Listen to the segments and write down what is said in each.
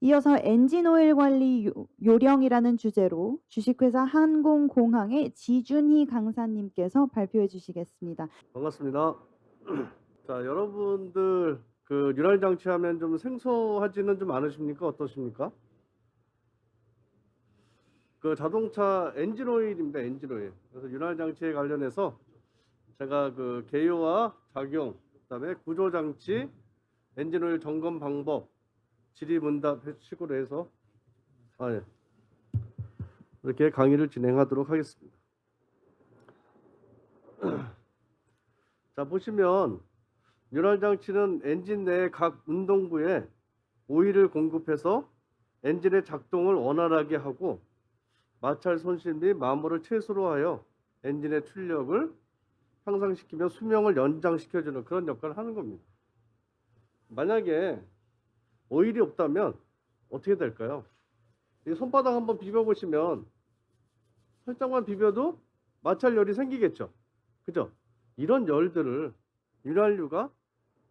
이어서 엔진 오일 관리 요령이라는 주제로 주식회사 한공공항의 지준희 강사님께서 발표해 주시겠습니다. 반갑습니다. 자, 여러분들 그 유랄 장치 하면 좀 생소하지는 좀 않으십니까? 어떠십니까? 그 자동차 엔진 오일입니다. 엔진 오일. 그래서 유랄 장치에 관련해서 제가 그 개요와 작용, 그다음에 구조 장치, 엔진 오일 점검 방법, 질의문답 식으로 해서 예. 이렇게 강의를 진행하도록 하겠습니다. 자, 보시면 유랄 장치는 엔진 내 각 운동부에 오일을 공급해서 엔진의 작동을 원활하게 하고 마찰 손실 및 마모를 최소로 하여 엔진의 출력을 향상시키며 수명을 연장시켜주는 그런 역할을 하는 겁니다. 만약에 오일이 없다면 어떻게 될까요? 이 손바닥 한번 비벼보시면 살짝만 비벼도 마찰열이 생기겠죠. 그죠? 이런 열들을 윤활유가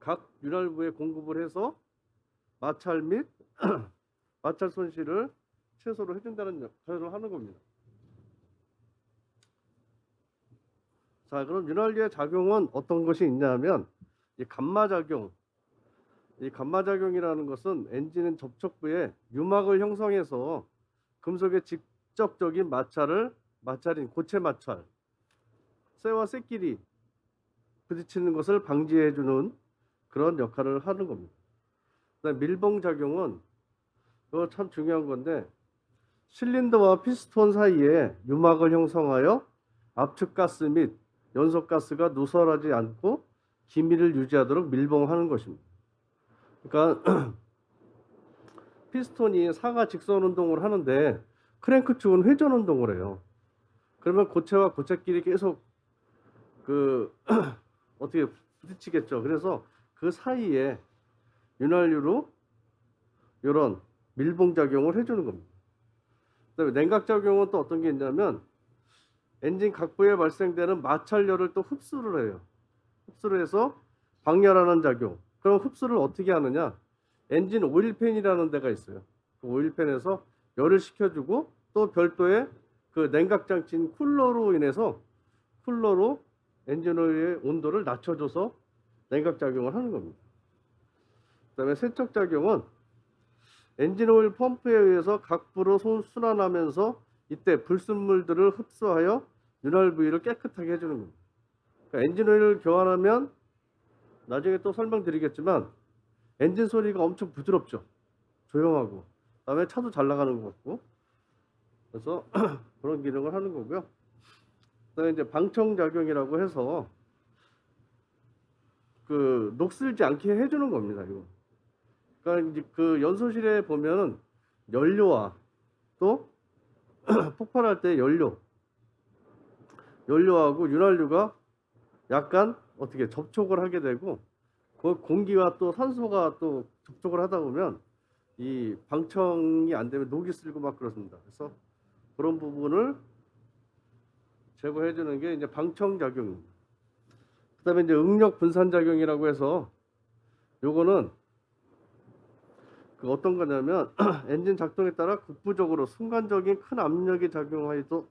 각 윤활부에 공급을 해서 마찰 및 마찰 손실을 최소로 해준다는 역할을 하는 겁니다. 자, 그럼 윤활유의 작용은 어떤 것이 있냐면 이 감마작용. 이 감마작용이라는 것은 엔진 접촉부에 유막을 형성해서 금속의 직접적인 마찰인 고체 마찰, 쇠와 쇠끼리 부딪히는 것을 방지해주는 그런 역할을 하는 겁니다. 그다음 밀봉작용은 이거 참 중요한 건데 실린더와 피스톤 사이에 유막을 형성하여 압축가스 및 연소가스가 누설하지 않고 기밀을 유지하도록 밀봉하는 것입니다. 그러니까 피스톤이 상하 직선 운동을 하는데 크랭크 축은 회전 운동을 해요. 그러면 고체와 고체끼리 계속 그 어떻게 부딪히겠죠. 그래서 그 사이에 윤활유로 이런 밀봉작용을 해주는 겁니다. 그다음에 냉각작용은 또 어떤 게 있냐면 엔진 각부에 발생되는 마찰열을 또 흡수를 해요. 흡수를 해서 방열하는 작용. 그럼 흡수를 어떻게 하느냐? 엔진 오일팬이라는 데가 있어요. 그 오일팬에서 열을 식혀주고 또 별도의 그 냉각장치인 쿨러로 인해서 쿨러로 엔진 오일의 온도를 낮춰줘서 냉각작용을 하는 겁니다. 그 다음에 세척작용은 엔진 오일 펌프에 의해서 각부로 순환하면서 이때 불순물들을 흡수하여 윤활 부위를 깨끗하게 해주는 겁니다. 그러니까 엔진 오일을 교환하면 나중에 또 설명드리겠지만 엔진 소리가 엄청 부드럽죠. 조용하고. 그다음에 차도 잘 나가는 것 같고. 그래서 그런 기능을 하는 거고요. 그다음에 이제 방청작용이라고 해서 그 녹슬지 않게 해주는 겁니다. 이거. 그러니까 이제 그 연소실에 보면은 연료와 또 폭발할 때 연료하고 윤활유가 약간 어떻게 접촉을 하게 되고 그 공기와 또 산소가 또 접촉을 하다 보면 이 방청이 안 되면 녹이 슬고 막 그렇습니다. 그래서 그런 부분을 제거해 주는 게 이제 방청 작용입니다. 그다음에 이제 응력 분산 작용이라고 해서 요거는 그 어떤 거냐면 엔진 작동에 따라 국부적으로 순간적인 큰 압력이 작용하여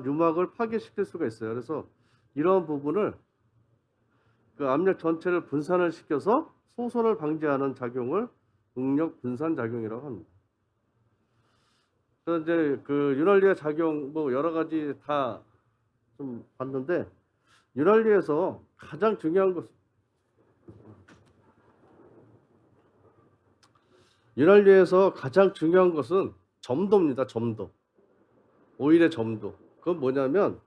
유막을 파괴시킬 수가 있어요. 그래서 이런 부분을 그 압력 전체를 분산을 시켜서 소선을 방지하는 작용을 응력 분산 작용이라고 합니다. 그래서 이제 그 윤활유의 작용 뭐 여러 가지 다 좀 봤는데 윤활유에서 가장 중요한 것은 점도입니다. 점도. 오일의 점도. 그건 뭐냐면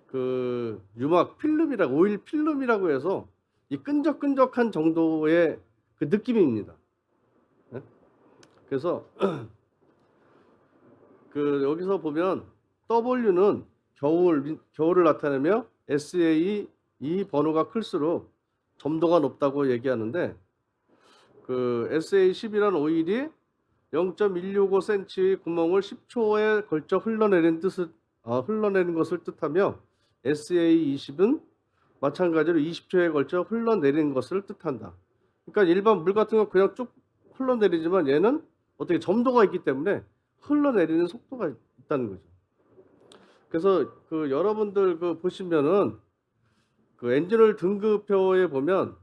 그 유막 필름이라고 오일 필름이라고 해서 이 끈적끈적한 정도의 그 느낌입니다. 네? 그래서 그 여기서 보면 W는 겨울을 나타내며 SAE 이 번호가 클수록 점도가 높다고 얘기하는데 그 SA10이라는 오일이 0.165cm의 구멍을 10초에 걸쳐 흘러내린 것을 뜻하며 SA20은 마찬가지로 20초에 걸쳐 흘러내린 것을 뜻한다. 그러니까 일반 물 같은 거 그냥 쭉 흘러내리지만 얘는 어떻게 점도가 있기 때문에 흘러내리는 속도가 있다는 거죠. 그래서 그 여러분들 그 보시면은 그 엔진오일 등급표에 보면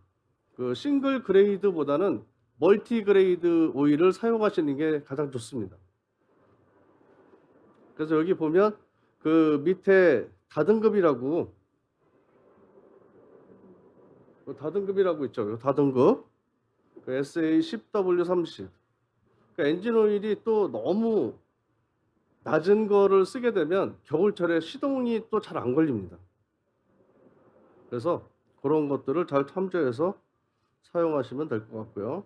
그 싱글 그레이드보다는 멀티 그레이드 오일을 사용하시는 게 가장 좋습니다. 그래서 여기 보면 그 밑에 다등급이라고 있죠. 다등급 그 SA10W30. 그러니까 엔진 오일이 또 너무 낮은 거를 쓰게 되면 겨울철에 시동이 또 잘 안 걸립니다. 그래서 그런 것들을 잘 참조해서 사용하시면 될 것 같고요.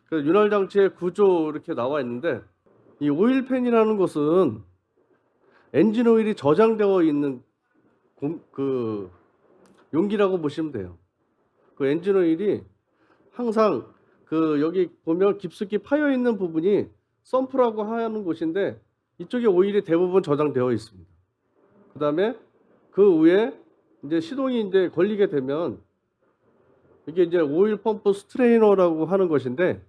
그 윤활 장치의 구조 이렇게 나와 있는데, 이 오일팬이라는 것은 엔진 오일이 저장되어 있는 그 용기라고 보시면 돼요. 그 엔진 오일이 항상 그 여기 보면 깊숙이 파여 있는 부분이 펌프라고 하는 곳인데, 이쪽에 오일이 대부분 저장되어 있습니다. 그 다음에 그 위에 이제 시동이 이제 걸리게 되면 이게 이제 오일 펌프 스트레이너라고 하는 것인데,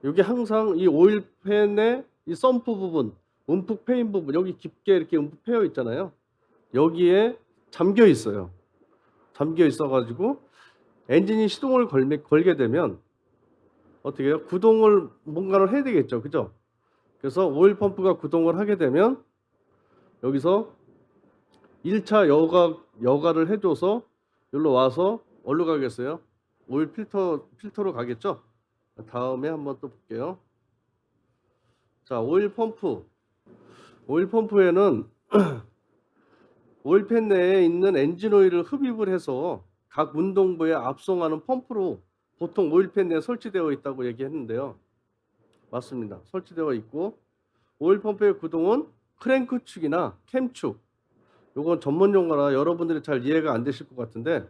여기 항상 이 오일팬의 이 펌프 부분, 움푹 패인 부분, 여기 깊게 이렇게 움푹 패여 있잖아요. 여기에 잠겨 있어요. 잠겨 있어가지고 엔진이 시동을 걸게 되면 어떻게 해요? 구동을 뭔가를 해야 되겠죠. 그죠? 그래서 오일 펌프가 구동을 하게 되면 여기서 1차 여과를 해줘서 여기로 와서 어디로 가겠어요? 오일 필터로 가겠죠? 다음에 한번 또 볼게요. 자, 오일 펌프. 오일 펌프에는 오일팬 내에 있는 엔진 오일을 흡입을 해서 각 운동부에 압송하는 펌프로 보통 오일팬 내에 설치되어 있다고 얘기했는데요. 맞습니다. 설치되어 있고, 오일 펌프의 구동은 크랭크 축이나 캠 축, 요건 전문 용어라 여러분들이 잘 이해가 안 되실 것 같은데,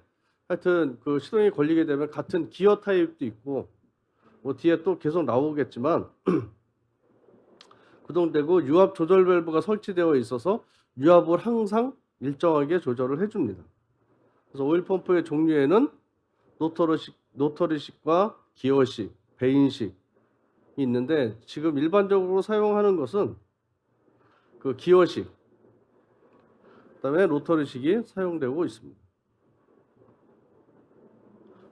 하여튼 그 시동이 걸리게 되면 같은 기어 타입도 있고, 뭐 뒤에 또 계속 나오겠지만 구동되고 유압 조절 밸브가 설치되어 있어서 유압을 항상 일정하게 조절을 해줍니다. 그래서 오일 펌프의 종류에는 노터리식과 기어식, 베인식이 있는데, 지금 일반적으로 사용하는 것은 그 기어식, 그다음에 로터리식이 사용되고 있습니다.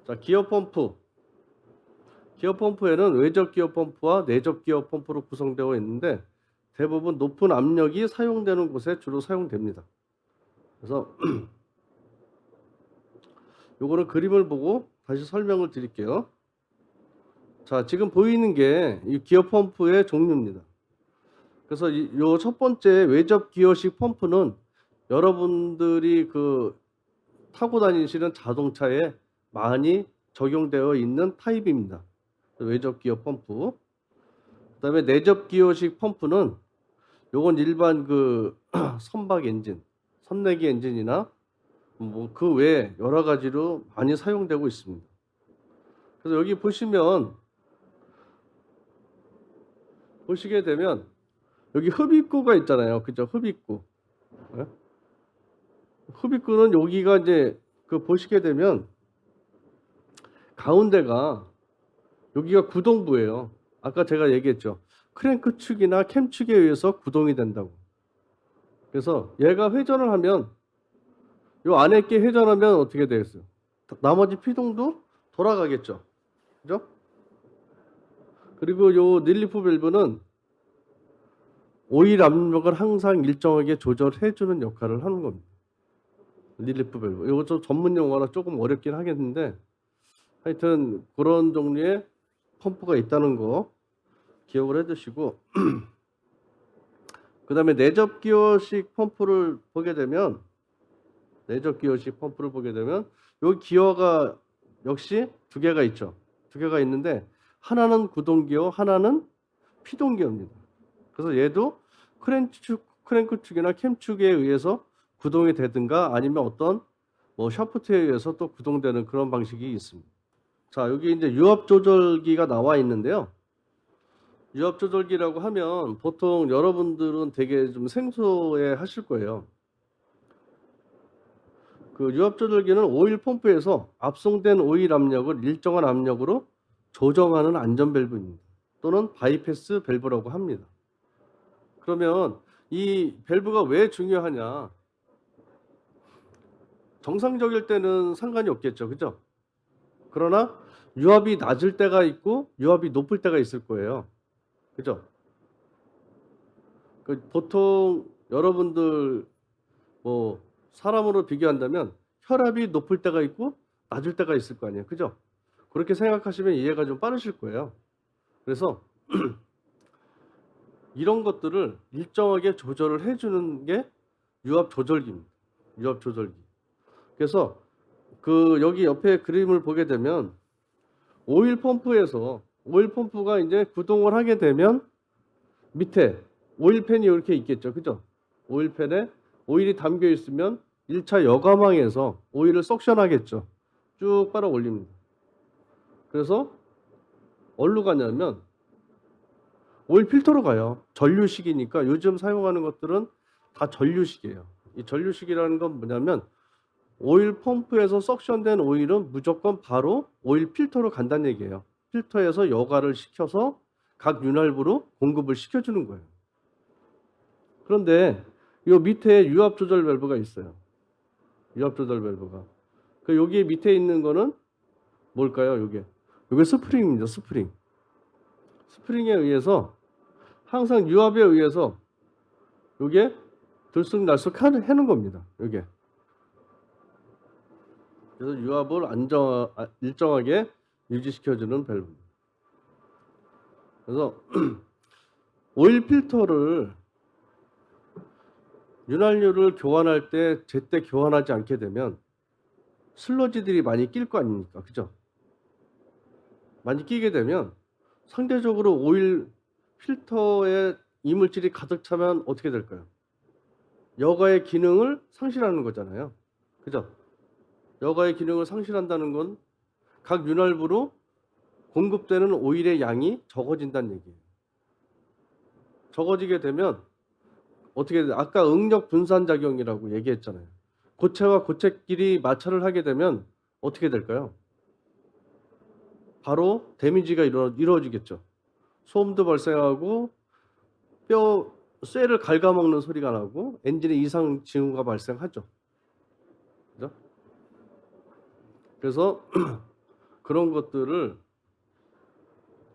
자, 기어 펌프. 기어 펌프에는 외적 기어 펌프와 내적 기어 펌프로 구성되어 있는데, 대부분 높은 압력이 사용되는 곳에 주로 사용됩니다. 그래서 요거는 그림을 보고 다시 설명을 드릴게요. 자, 지금 보이는 게 이 기어 펌프의 종류입니다. 그래서 요 첫 번째 외접 기어식 펌프는 여러분들이 그 타고 다니시는 자동차에 많이 적용되어 있는 타입입니다. 외접 기어 펌프. 그다음에 내접 기어식 펌프는 요건 일반 그 선박 엔진, 선내기 엔진이나 뭐 그 외에 여러 가지로 많이 사용되고 있습니다. 그래서 여기 보시게 되면 여기 흡입구가 있잖아요. 그죠? 흡입구. 네? 흡입구는 여기가 이제 그 보시게 되면 가운데가 여기가 구동부예요. 아까 제가 얘기했죠. 크랭크 축이나 캠 축에 의해서 구동이 된다고. 그래서 얘가 회전을 하면, 요 안에 있게 회전하면 어떻게 되겠어요? 나머지 피동도 돌아가겠죠. 그죠? 그리고 요 릴리프 밸브는 오일 압력을 항상 일정하게 조절해주는 역할을 하는 겁니다. 릴리프 밸브. 이거 좀 전문 용어라 조금 어렵긴 하겠는데, 하여튼 그런 종류의 펌프가 있다는 거 기억을 해두시고, 그 다음에 내접 기어식 펌프를 보게 되면, 요 기어가 역시 두 개가 있죠. 두 개가 있는데, 하나는 구동 기어, 하나는 피동 기어입니다. 그래서 얘도 크랭크 축이나 캠 축에 의해서 구동이 되든가, 아니면 어떤 뭐 샤프트에 의해서 또 구동되는 그런 방식이 있습니다. 자, 여기 이제 유압 조절기가 나와 있는데요. 유압 조절기라고 하면 보통 여러분들은 되게 좀 생소해 하실 거예요. 그 유압 조절기는 오일 펌프에서 압송된 오일 압력을 일정한 압력으로 조정하는 안전 밸브입니다. 또는 바이패스 밸브라고 합니다. 그러면 이 밸브가 왜 중요하냐? 정상적일 때는 상관이 없겠죠. 그죠? 그러나 유압이 낮을 때가 있고 유압이 높을 때가 있을 거예요. 그죠? 보통 여러분들 뭐 사람으로 비교한다면 혈압이 높을 때가 있고 낮을 때가 있을 거 아니에요. 그죠? 그렇게 생각하시면 이해가 좀 빠르실 거예요. 그래서 이런 것들을 일정하게 조절을 해주는 게 유압 조절기입니다. 유압 조절기. 그래서 그 여기 옆에 그림을 보게 되면 오일 펌프에서 오일 펌프가 이제 구동을 하게 되면 밑에 오일팬이 이렇게 있겠죠. 그죠? 오일팬에 오일이 담겨 있으면 1차 여과망에서 오일을 석션하겠죠. 쭉 빨아 올립니다. 그래서 어디로 가냐면 오일 필터로 가요. 전류식이니까 요즘 사용하는 것들은 다 전류식이에요. 이 전류식이라는 건 뭐냐면 오일 펌프에서 석션된 오일은 무조건 바로 오일 필터로 간다는 얘기예요. 필터에서 여과를 시켜서 각 윤활부로 공급을 시켜주는 거예요. 그런데 요 밑에 유압 조절 밸브가 있어요. 유압 조절 밸브가. 그 여기 밑에 있는 거는 뭘까요? 요게 스프링입니다. 스프링. 스프링에 의해서 항상 유압에 의해서 요게 들쑥날쑥 하는 겁니다. 요게. 그래서 유압을 일정하게 유지시켜주는 밸브. 그래서 오일 필터를 윤활유를 교환할 때 제때 교환하지 않게 되면 슬러지들이 많이 낄 거 아닙니까? 그죠? 많이 끼게 되면 상대적으로 오일 필터에 이물질이 가득 차면 어떻게 될까요? 여과의 기능을 상실하는 거잖아요. 그죠? 여과의 기능을 상실한다는 건 각 윤활부로 공급되는 오일의 양이 적어진다는 얘기예요. 적어지게 되면 어떻게 돼요? 아까 응력 분산 작용이라고 얘기했잖아요. 고체와 고체끼리 마찰을 하게 되면 어떻게 될까요? 바로 데미지가 이루어지겠죠. 소음도 발생하고 쇠를 갉아먹는 소리가 나고 엔진에 이상 징후가 발생하죠. 그죠? 그래서 그런 것들을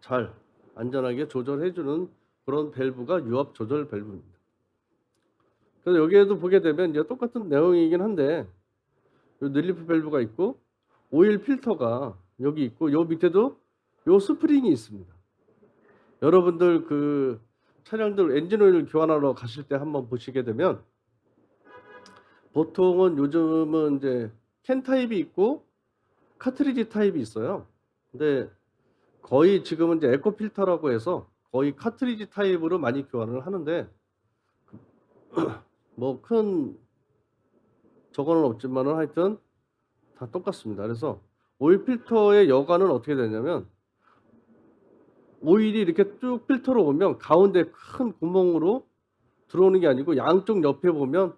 잘 안전하게 조절해주는 그런 밸브가 유압 조절 밸브입니다. 그래서 여기에도 보게 되면 이제 똑같은 내용이긴 한데 요 릴리프 밸브가 있고 오일 필터가 여기 있고 요 밑에도 요 스프링이 있습니다. 여러분들 그 차량들 엔진 오일 교환하러 가실 때 한번 보시게 되면 보통은 요즘은 이제 캔 타입이 있고 카트리지 타입이 있어요. 근데 거의 지금은 이제 에코 필터라고 해서 거의 카트리지 타입으로 많이 교환을 하는데 뭐 큰 저거는 없지만은 하여튼 다 똑같습니다. 그래서 오일 필터의 여과는 어떻게 되냐면 오일이 이렇게 쭉 필터로 오면 가운데 큰 구멍으로 들어오는 게 아니고 양쪽 옆에 보면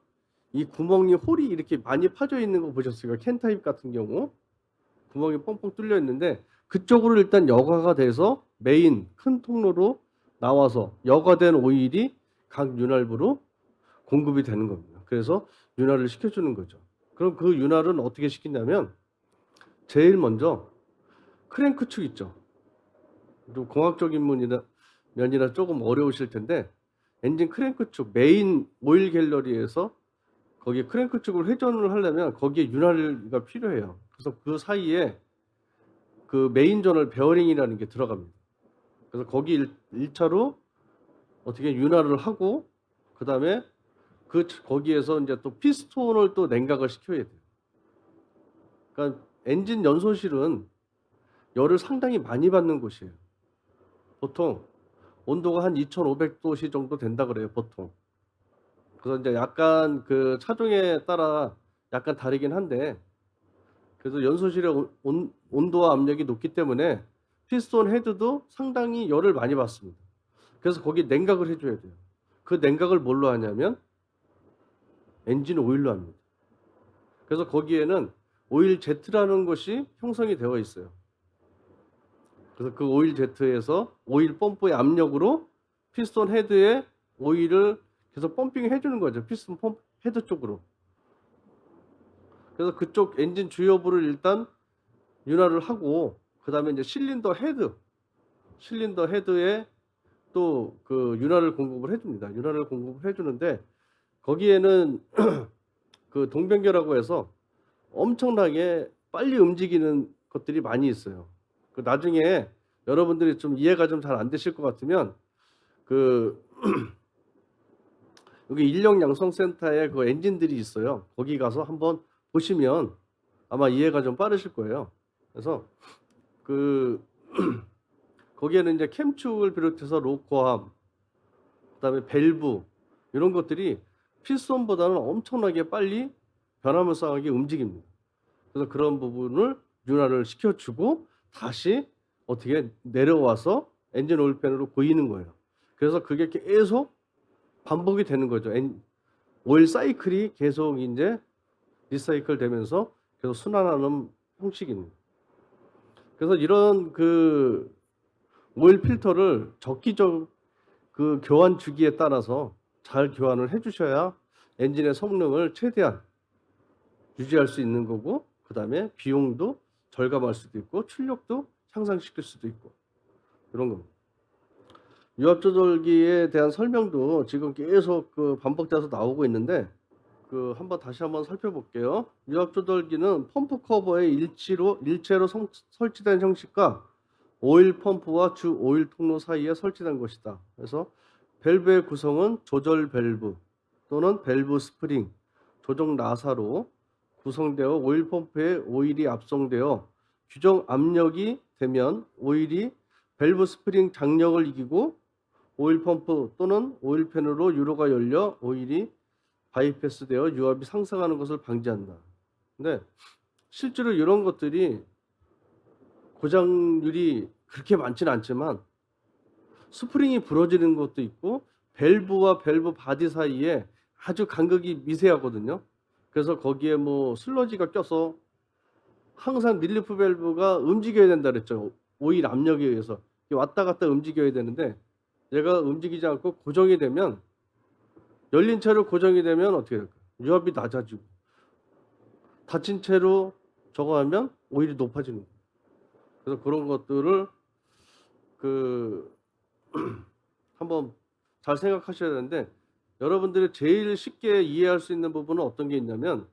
이 구멍이 홀이 이렇게 많이 파져 있는 거 보셨어요? 캔 타입 같은 경우 구멍이 뻥뻥 뚫려 있는데 그쪽으로 일단 여과가 돼서 메인 큰 통로로 나와서 여과된 오일이 각 윤활부로 공급이 되는 겁니다. 그래서 윤활을 시켜주는 거죠. 그럼 그 윤활은 어떻게 시키냐면 제일 먼저 크랭크 축 있죠. 좀 공학적인 면이라 조금 어려우실 텐데 엔진 크랭크 축 메인 오일 갤러리에서 거기에 크랭크 축을 회전을 하려면 거기에 윤활유가 필요해요. 그래서 그 사이에 그 메인 저널 베어링이라는 게 들어갑니다. 그래서 거기 1차로 어떻게 윤활을 하고 그 다음에 거기에서 이제 또 피스톤을 또 냉각을 시켜야 돼요. 그러니까 엔진 연소실은 열을 상당히 많이 받는 곳이에요. 보통 온도가 한 2,500도씨 정도 된다 그래요, 보통. 그래서 이제 약간 그 차종에 따라 약간 다르긴 한데 그래서 연소실의 온도와 압력이 높기 때문에 피스톤 헤드도 상당히 열을 많이 받습니다. 그래서 거기 냉각을 해줘야 돼요. 그 냉각을 뭘로 하냐면 엔진 오일로 합니다. 그래서 거기에는 오일 제트라는 것이 형성이 되어 있어요. 그래서 그 오일 제트에서 오일 펌프의 압력으로 피스톤 헤드에 오일을 계속 펌핑 해주는 거죠. 피스톤 펌프 헤드 쪽으로. 그래서 그쪽 엔진 주요부를 일단 윤활을 하고, 그 다음에 이제 실린더 헤드에 또 그 윤활을 공급을 해줍니다. 윤활을 공급을 해주는데, 거기에는 그 동변계라고 해서 엄청나게 빨리 움직이는 것들이 많이 있어요. 그 나중에 여러분들이 좀 이해가 좀 잘 안 되실 것 같으면 그 여기 인력양성센터에 그 엔진들이 있어요. 거기 가서 한번 보시면 아마 이해가 좀 빠르실 거예요. 그래서 그 거기에는 이제 캠축을 비롯해서 로커함, 그다음에 밸브 이런 것들이 피스톤보다는 엄청나게 빨리 변화무쌍하게 움직입니다. 그래서 그런 부분을 윤활을 시켜주고 다시 어떻게 내려와서 엔진 오일팬으로 고이는 거예요. 그래서 그게 계속 반복이 되는 거죠. 오일 사이클이 계속 이제 리사이클 되면서 계속 순환하는 형식입니다. 그래서 이런 그 오일 필터를 적기적 그 교환 주기에 따라서 잘 교환을 해주셔야 엔진의 성능을 최대한 유지할 수 있는 거고, 그 다음에 비용도 절감할 수도 있고 출력도 향상시킬 수도 있고 이런 겁니다. 유압 조절기에 대한 설명도 지금 계속 그 반복돼서 나오고 있는데 그 다시 한번 살펴볼게요. 유압 조절기는 펌프 커버에 일체로 설치된 형식과 오일 펌프와 주 오일 통로 사이에 설치된 것이다. 그래서 밸브의 구성은 조절 밸브 또는 밸브 스프링, 조정 나사로 구성되어 오일 펌프에 오일이 압송되어 규정 압력이 되면 오일이 밸브 스프링 장력을 이기고 오일 펌프 또는 오일팬으로 유로가 열려 오일이 바이패스되어 유압이 상승하는 것을 방지한다. 근데 실제로 이런 것들이 고장률이 그렇게 많지는 않지만 스프링이 부러지는 것도 있고 밸브와 밸브 바디 사이에 아주 간극이 미세하거든요. 그래서 거기에 뭐 슬러지가 껴서 항상 릴리프 밸브가 움직여야 된다 그랬죠. 오일 압력에 의해서 왔다 갔다 움직여야 되는데 얘가 움직이지 않고 고정이 되면, 열린 채로 고정이 되면 어떻게 될까요? 유압이 낮아지고, 닫힌 채로 저거 하면 오일이 높아지는 거예요. 그래서 그런 것들을 그 한번 잘 생각하셔야 되는데, 여러분들이 제일 쉽게 이해할 수 있는 부분은 어떤 게 있냐면,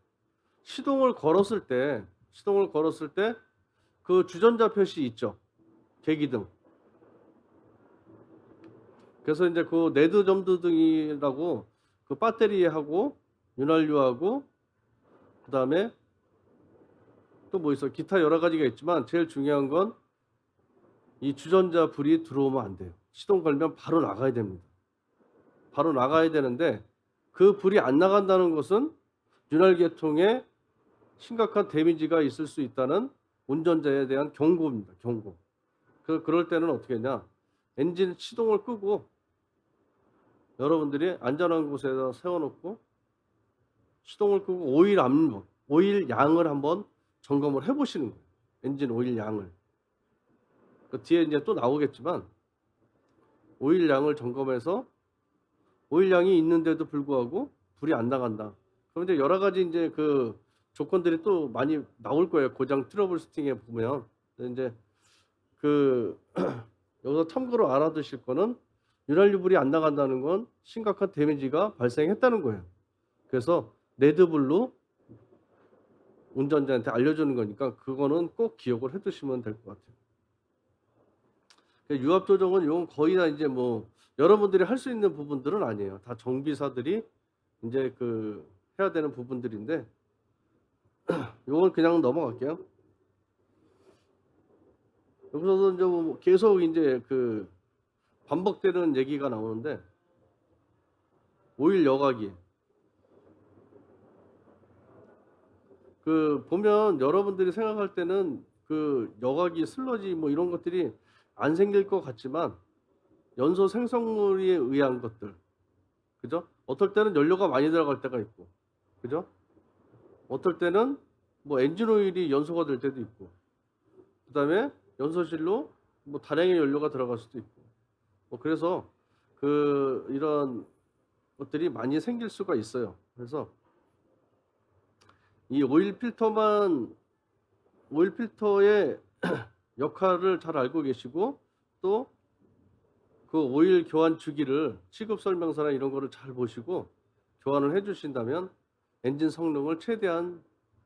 시동을 걸었을 때 그 주전자 표시 있죠. 계기등. 그래서 이제 그 레드 점두등이라고 그 배터리하고 윤활유하고 그다음에 또 뭐 있어, 기타 여러 가지가 있지만 제일 중요한 건 이 주전자 불이 들어오면 안 돼요. 시동 걸면 바로 나가야 됩니다. 바로 나가야 되는데 그 불이 안 나간다는 것은 윤활계통에 심각한 데미지가 있을 수 있다는 운전자에 대한 경고입니다. 경고. 그럴 때는 어떻게 했냐? 엔진 시동을 끄고 여러분들이 안전한 곳에다 세워놓고 시동을 끄고 오일 양을 한번 점검을 해보시는 거예요. 엔진 오일 양을. 그 뒤에 이제 또 나오겠지만 오일 양을 점검해서 오일 양이 있는데도 불구하고 불이 안 나간다. 그럼 이제 여러 가지 이제 그 조건들이 또 많이 나올 거예요. 고장 트러블 슈팅에 보면. 이제 그 여기서 참고로 알아두실 거는 윤활유 불이 안 나간다는 건 심각한 데미지가 발생했다는 거예요. 그래서 레드불로 운전자한테 알려주는 거니까 그거는 꼭 기억을 해두시면 될 것 같아요. 유압 조정은 이건 거의 다 이제 뭐 여러분들이 할 수 있는 부분들은 아니에요. 다 정비사들이 이제 그 해야 되는 부분들인데 이건 그냥 넘어갈게요. 여기서도 이제 뭐 계속 이제 그 반복되는 얘기가 나오는데, 오일 여과기. 그 보면 여러분들이 생각할 때는 그 여과기 슬러지 뭐 이런 것들이 안 생길 것 같지만 연소 생성물에 의한 것들, 그죠? 어떨 때는 연료가 많이 들어갈 때가 있고, 그죠? 어떨 때는 뭐 엔진 오일이 연소가 될 때도 있고, 그 다음에 연소실로 뭐 다량의 연료가 들어갈 수도 있고 뭐 그래서 이런 것들이 많이 생길 수가 있어요. 그래서 이 오일 필터의 역할을 잘 알고 계시고 또 그 오일 교환 주기를 취급 설명서나 이런 거를 잘 보시고 교환을 해 주신다면 엔진 성능을 최대한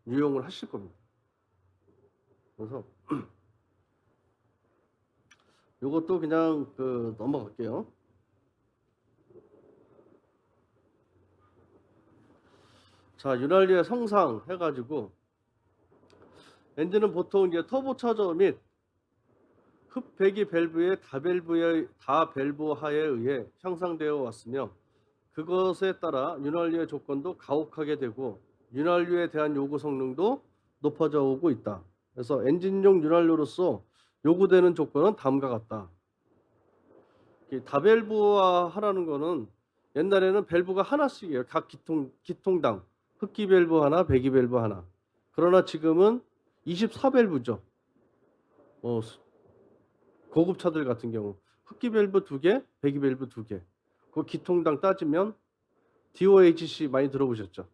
유용을 하실 겁니다. 그래서 요것도 그냥 넘어갈게요. 자, 윤활유의 성상 해가지고 엔진은 보통 이제 터보차저 및 흡배기 밸브의 다밸브하에 의해 형성되어 왔으며 그것에 따라 윤활유의 조건도 가혹하게 되고 윤활유에 대한 요구 성능도 높아져 오고 있다. 그래서 엔진용 윤활유로서 요구되는 조건은 다음과 같다. 이 다밸브화하라는 거는 옛날에는 밸브가 하나씩이에요. 각 기통당 흡기 밸브 하나, 배기 밸브 하나. 그러나 지금은 24밸브죠. 고급 차들 같은 경우 흡기 밸브 2개, 배기 밸브 2개. 그 기통당 따지면 DOHC 많이 들어보셨죠?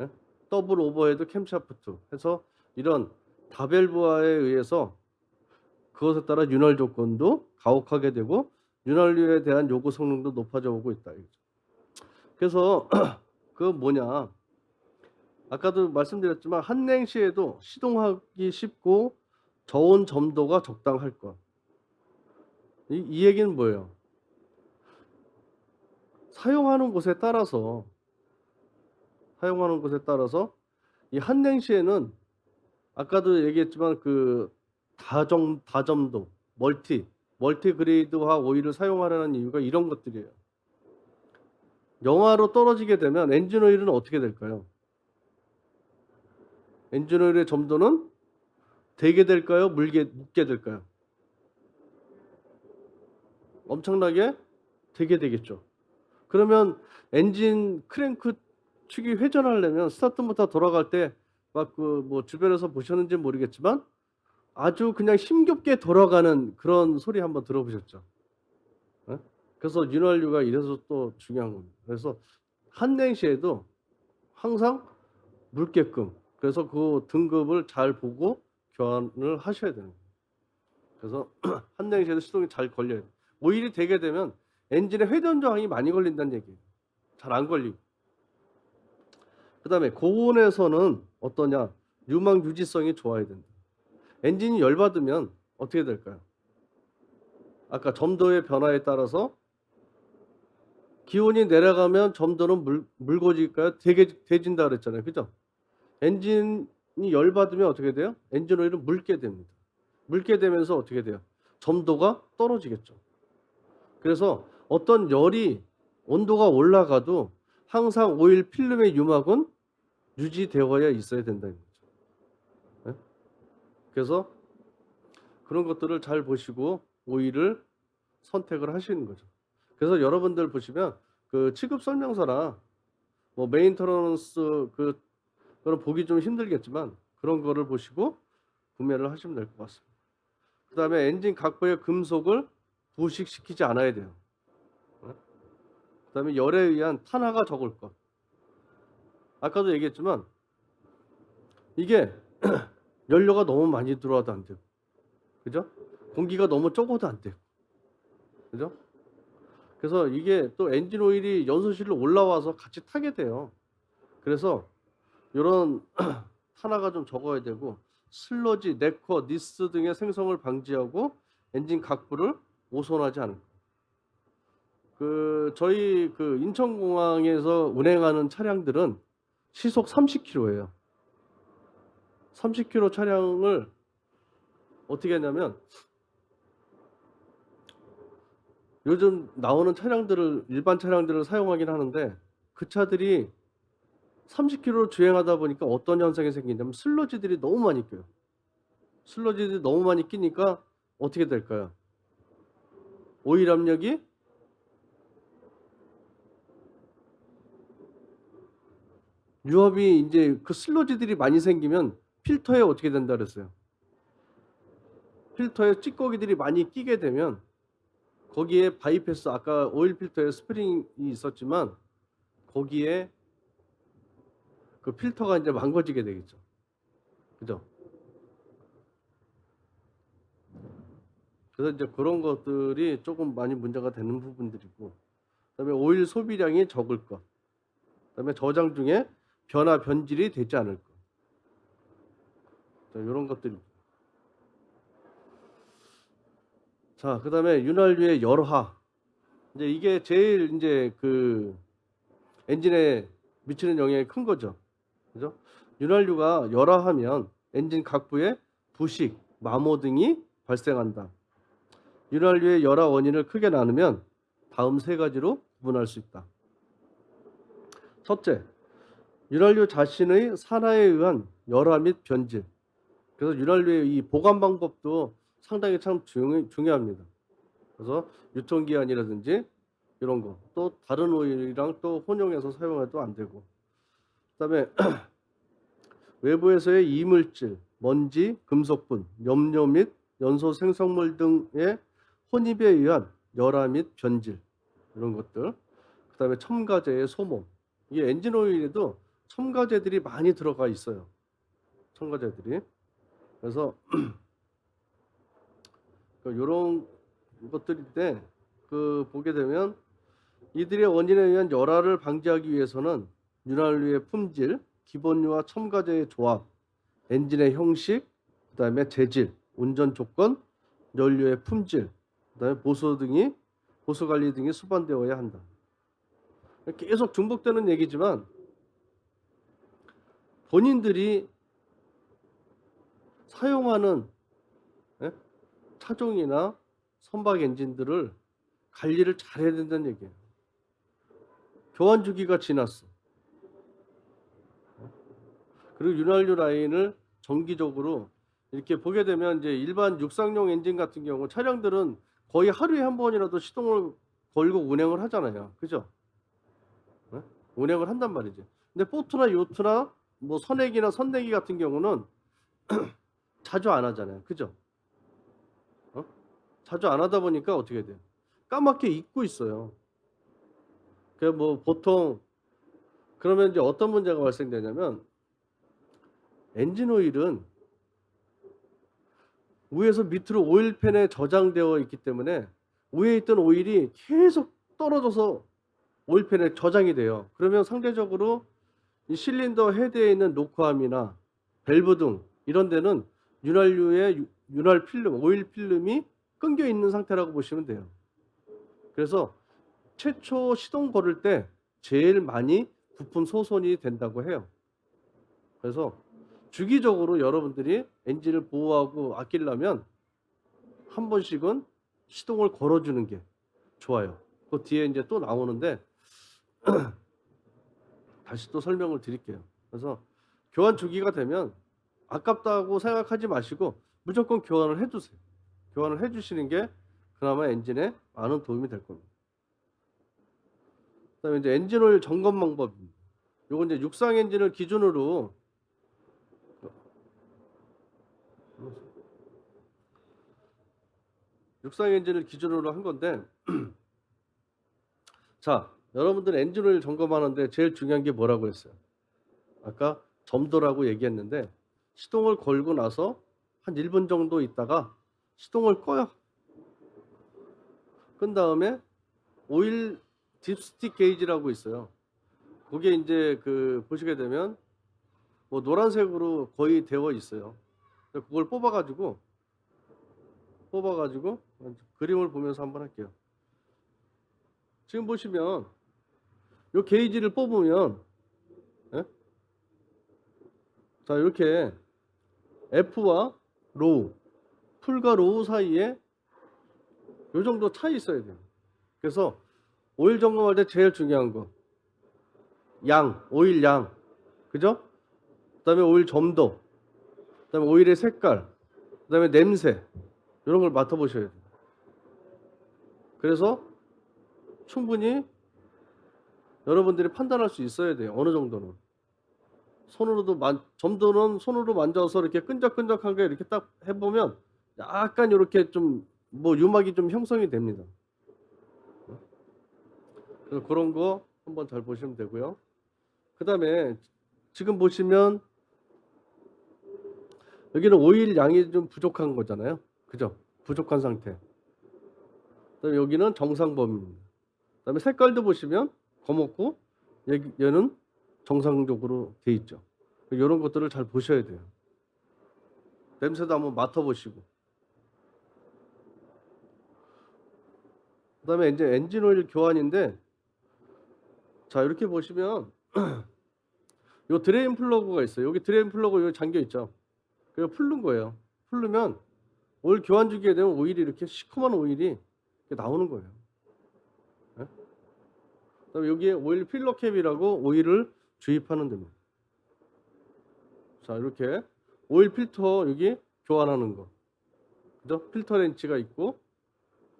예? 더블 오버헤드 캠샤프트 해서 이런 다밸브화에 의해서 그것에 따라 윤활 조건도 가혹하게 되고 윤활유에 대한 요구 성능도 높아져 오고 있다. 그래서 그 뭐냐, 아까도 말씀드렸지만 한냉시에도 시동하기 쉽고 저온 점도가 적당할 것. 이 얘기는 뭐예요? 사용하는 곳에 따라서 이 한냉시에는 아까도 얘기했지만 그 다점도 멀티그레이드화 오일을 사용하라는 이유가 이런 것들이에요. 영하로 떨어지게 되면 엔진 오일은 어떻게 될까요? 엔진 오일의 점도는 되게 될까요? 묻게 될까요? 엄청나게 되게 되겠죠. 그러면 엔진 크랭크 축이 회전하려면 스타트 모터 돌아갈 때 막 뭐 주변에서 보셨는지 모르겠지만 아주 그냥 힘겹게 돌아가는 그런 소리 한번 들어보셨죠? 예? 그래서 윤활유가 이래서 또 중요한 겁니다. 그래서 한냉시에도 항상 묽게끔 그래서 그 등급을 잘 보고 교환을 하셔야 되는 거예요. 그래서 한냉시에도 시동이 잘 걸려야 돼요. 오일이 되게 되면 엔진에 회전 저항이 많이 걸린다는 얘기예요. 잘 안 걸리고. 그 다음에 고온에서는 어떠냐? 유망 유지성이 좋아야 된다. 엔진이 열받으면 어떻게 될까요? 아까 점도의 변화에 따라서 기온이 내려가면 점도는 묽어질까요? 돼진다 그랬잖아요. 그죠? 엔진이 열받으면 어떻게 돼요? 엔진 오일은 묽게 됩니다. 묽게 되면서 어떻게 돼요? 점도가 떨어지겠죠. 그래서 어떤 온도가 올라가도 항상 오일 필름의 유막은 유지되어야 있어야 된다는 거죠. 네? 그래서 그런 것들을 잘 보시고 오일을 선택을 하시는 거죠. 그래서 여러분들 보시면 그 취급 설명서나 뭐 메인터넌스 그런 보기 좀 힘들겠지만 그런 거를 보시고 구매를 하시면 될 것 같습니다. 그 다음에 엔진 각부의 금속을 부식시키지 않아야 돼요. 그 다음에 열에 의한 탄화가 적을 것. 아까도 얘기했지만 이게 연료가 너무 많이 들어와도 안 되고, 그죠? 공기가 너무 적어도 안 되고, 그죠? 그래서 이게 또 엔진 오일이 연소실로 올라와서 같이 타게 돼요. 그래서 이런 탄화가 좀 적어야 되고 슬러지, 네커, 니스 등의 생성을 방지하고 엔진 각부를 오손하지 않을 거. 저희 인천공항에서 운행하는 차량들은 시속 30km예요. 30km 차량을 어떻게 했냐면 요즘 나오는 일반 차량들을 사용하긴 하는데 그 차들이 30km로 주행하다 보니까 어떤 현상이 생기냐면 슬러지들이 너무 많이 껴요. 슬러지들이 너무 많이 끼니까 어떻게 될까요? 오일 압력이 유압이 이제 그 슬러지들이 많이 생기면 필터에 어떻게 된다 그랬어요? 필터에 찌꺼기들이 많이 끼게 되면 거기에 바이패스, 아까 오일 필터에 스프링이 있었지만 거기에 그 필터가 이제 망가지게 되겠죠. 그죠? 그래서 이제 그런 것들이 조금 많이 문제가 되는 부분들이고, 그다음에 오일 소비량이 적을 것, 그다음에 저장 중에 변화 변질이 되지 않을 것, 이런 것들이. 자, 그다음에 윤활유의 열화. 이제 이게 제일 이제 그 엔진에 미치는 영향이 큰 거죠. 그죠? 윤활유가 열화하면 엔진 각부에 부식, 마모 등이 발생한다. 윤활유의 열화 원인을 크게 나누면 다음 세 가지로 구분할 수 있다. 첫째, 윤활유 자신의 산화에 의한 열화 및 변질. 그래서 윤활유의 이 보관 방법도 상당히 참 중요합니다. 그래서 유통기한이라든지 이런 거, 또 다른 오일이랑 또 혼용해서 사용해도 안 되고, 그다음에 외부에서의 이물질, 먼지, 금속분, 염료 및 연소 생성물 등의 혼입에 의한 열화 및 변질, 이런 것들. 그다음에 첨가제의 소모. 이게 엔진 오일에도 첨가제들이 많이 들어가 있어요. 첨가제들이. 그래서 이런 것들인데 그 보게 되면 이들의 원인에 의한 열화를 방지하기 위해서는 윤활유의 품질, 기본유와 첨가제의 조합, 엔진의 형식, 그다음에 재질, 운전 조건, 연료의 품질, 그다음에 보수 관리 등이 수반되어야 한다. 계속 중복되는 얘기지만 본인들이 사용하는 차종이나 선박 엔진들을 관리를 잘해야 된다는 얘기예요. 교환 주기가 지났어. 그리고 윤활유 라인을 정기적으로 이렇게 보게 되면 이제 일반 육상용 엔진 같은 경우 차량들은 거의 하루에 한 번이라도 시동을 걸고 운행을 하잖아요. 그죠? 운행을 한단 말이지. 근데 보트나 요트나 뭐 선액이나 선내기 같은 경우는 자주 안 하잖아요. 그죠? 자주 안 하다 보니까 어떻게 돼요? 까맣게 잊고 있어요. 그 뭐 보통 그러면 이제 어떤 문제가 발생되냐면 엔진 오일은 위에서 밑으로 오일팬에 저장되어 있기 때문에 위에 있던 오일이 계속 떨어져서 오일팬에 저장이 돼요. 그러면 상대적으로 이 실린더 헤드에 있는 노크암이나 밸브 등 이런 데는 윤활유의 윤활 필름, 오일 필름이 끊겨 있는 상태라고 보시면 돼요. 그래서 최초 시동 걸을 때 제일 많이 부품 소손이 된다고 해요. 그래서 주기적으로 여러분들이 엔진을 보호하고 아끼려면 한 번씩은 시동을 걸어주는 게 좋아요. 그 뒤에 이제 또 나오는데 다시 또 설명을 드릴게요. 그래서 교환 주기가 되면 아깝다고 생각하지 마시고 무조건 교환을 해주세요. 교환을 해주시는 게 그나마 엔진에 많은 도움이 될 겁니다. 그다음에 이제 엔진 오일 점검 방법입니다. 요건 이제 육상 엔진을 기준으로 한 건데 자, 여러분들 엔진 오일 점검하는데 제일 중요한 게 뭐라고 했어요? 아까 점도라고 얘기했는데 시동을 걸고 나서 한 1분 정도 있다가 시동을 꺼요. 끈 다음에 오일 딥스틱 게이지라고 있어요. 그게 이제 그 보시게 되면 뭐 노란색으로 거의 되어 있어요. 그걸 뽑아가지고 그림을 보면서 한번 할게요. 지금 보시면 이 게이지를 뽑으면 자 이렇게 F와 로우, 풀과 로우 사이에 이 정도 차이 있어야 돼요. 그래서 오일 점검할 때 제일 중요한 거 양, 오일 양, 그죠? 그다음에 오일 점도, 그다음에 오일의 색깔, 그다음에 냄새 이런 걸 맡아보셔야 돼요. 그래서 충분히 여러분들이 판단할 수 있어야 돼요. 어느 정도는 점도는 손으로 만져서 이렇게 끈적끈적한 게 이렇게 딱 해보면 약간 이렇게 좀 뭐 유막이 좀 형성이 됩니다. 그래서 그런 거 한번 잘 보시면 되고요. 그다음에 지금 보시면 여기는 오일 양이 좀 부족한 거잖아요. 그죠? 부족한 상태. 그다음에 여기는 정상 범위입니다. 그다음에 색깔도 보시면 검었고 얘는 정상적으로 돼 있죠. 이런 것들을 잘 보셔야 돼요. 냄새도 한번 맡아보시고. 그다음에 이제 엔진 오일 교환인데, 자 이렇게 보시면 요 드레인 플러그가 있어요. 여기 드레인 플러그 여기 잠겨 있죠. 그거 풀는 거예요. 풀르면 오일 교환 주기에 되면 오일이 이렇게 시커먼 오일이 이렇게 나오는 거예요. 예? 그다음에 여기에 오일 필러 캡이라고 오일을 주입하는 데입니다. 자 이렇게 오일 필터 여기 교환하는 거, 그죠? 필터 렌치가 있고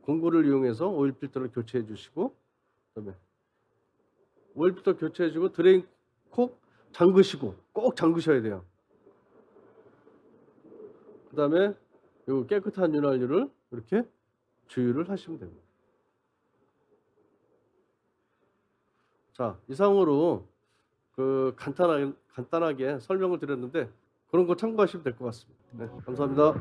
공구를 이용해서 오일 필터를 교체해 주시고, 그다음에 오일 필터 교체해 주고 드레인 콕 잠그시고, 꼭 잠그셔야 돼요. 그다음에 요 깨끗한 윤활유를 이렇게 주유를 하시면 됩니다. 자, 이상으로 그 간단하게 설명을 드렸는데 그런 거 참고하시면 될 것 같습니다. 네, 감사합니다.